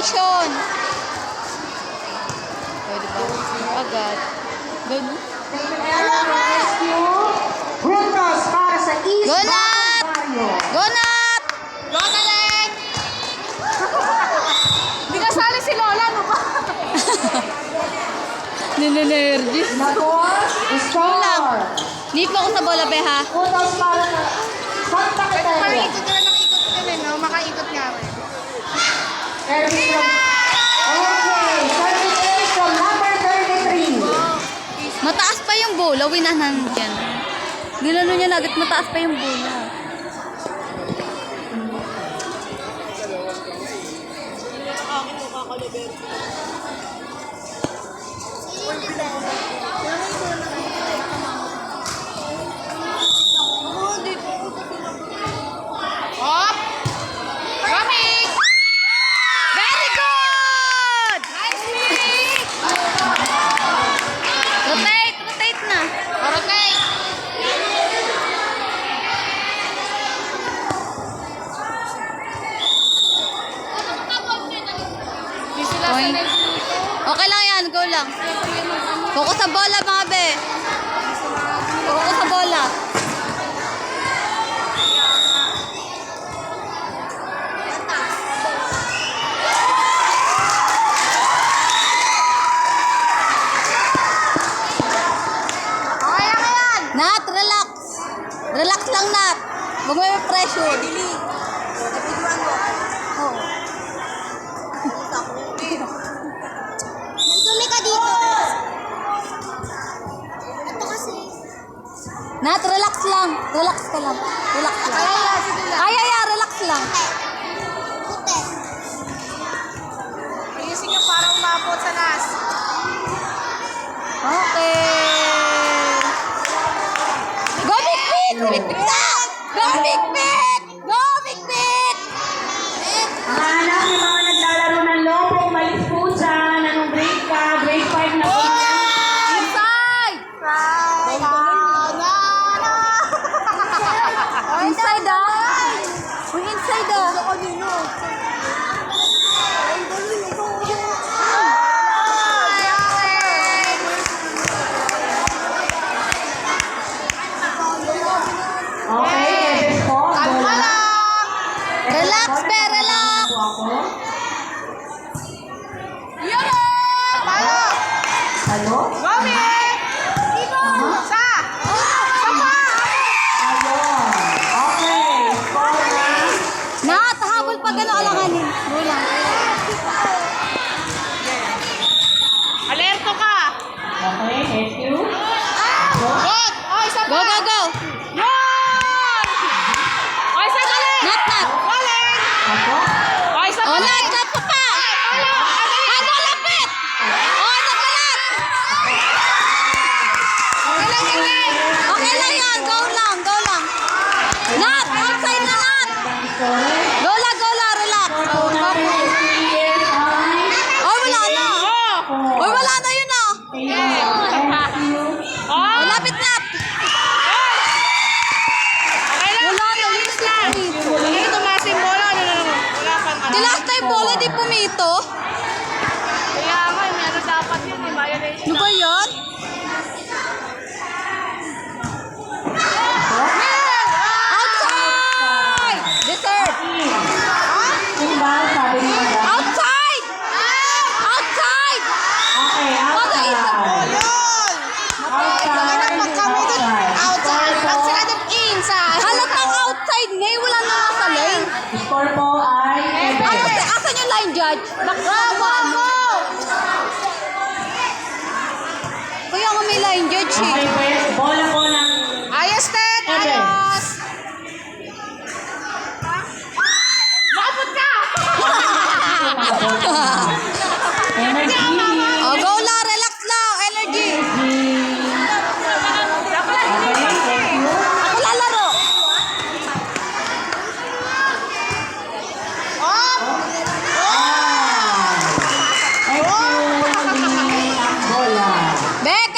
Congratulations! Pwede ba? Agad. Ganun. Puntos para sa East Go, Nat! Barrio. Go, Nat! Go, Galing! Hindi kasali si Lola, no ba? Ninenergy. Nagor, score. Need mo ako sa bola, be, ha? Puntos para sa Santa Parang Catarina. ikot ka ng ikot ka rin, no? Makaikot nga rin. Service from... Okay, service is from number 33. Mataas pa yung bola. Winahan dyan. Nilano niya agad mataas pa yung bola. Hop! Coming! Very good! Nice pick! Rotate! Rotate na. Rotate! Hindi sila Point. sanay dito. Okay lang yan. Go lang. Focus sa bola, mga be. Focus sa bola. Okay lang yan! Nat, relax. Relax lang, Nat. Huwag mo yung pressure. Oh. Dumi ka dito. Ito kasi. Nat, relax lang. Relax ka lang. Relax lang. Kaya, sige lang. Kaya, yeah, relax lang. Puti. Ayusin nyo para umabot sa nas. Okay. Go, Big Pit! Big Pit na! Go, Big Pit! Go, Big Pit! Ang anak yung mga naglalaro ng lobo, umalis po dyan. Anong grade ka? Grade 5 na po. Inside! Inside, ah! Uy, inside, ah! Okay, every score. Kalma lang. Relax, be, relax! Yun o! Palo! Hello? Gomit! Sa! Sa pa! Ayun. Okay, score na. Nat, habol pa gano'n alanganin. Go lang. Alerto ka! Okay, thank you. Good! O, isa pa! Go, go, go! Yun! O, isa galing! Nat, Nat! Galing! Ako? O, isa Oh, pa! Nat, Nat pa pa! Palo! Habol, lapit! Oh, Nat pa, Nat! Galing, galing! Okay lang yan. Go lang, go lang. Nat, outside na, Nat! Go lang, relax. Score number 15 years high. Oh, wala na. Oh! Oh, wala na yun, ah. Thank you. Oh! Oh, lapit, Nat. Okay lang! Wala na, Linis lang! Ay, tumaas yung bola. Ano na naman? Wala pang The last time bola di pumito. Kaya nga, meron dapat yun. Violation. Ano ba yan? Outside! Deserve! Yung ba, sabi mo ba? Outside! Outside! Okay, outside. Maghanap pag kami dun. Outside. At sila dun inside. Halatang outside nga, eh, wala na nga sa lane. Score po ay Asan yung line judge? Bravo! Kaya nga may line judge eh. Okay, pues, bola po ng Ayos, Ted! Ayos! Maabot ka! energy. Oh, go lang, relax lang, energy. Okay, thank you. Ako lalaro. Up! Thank you, Lee. Ang bola. Bek!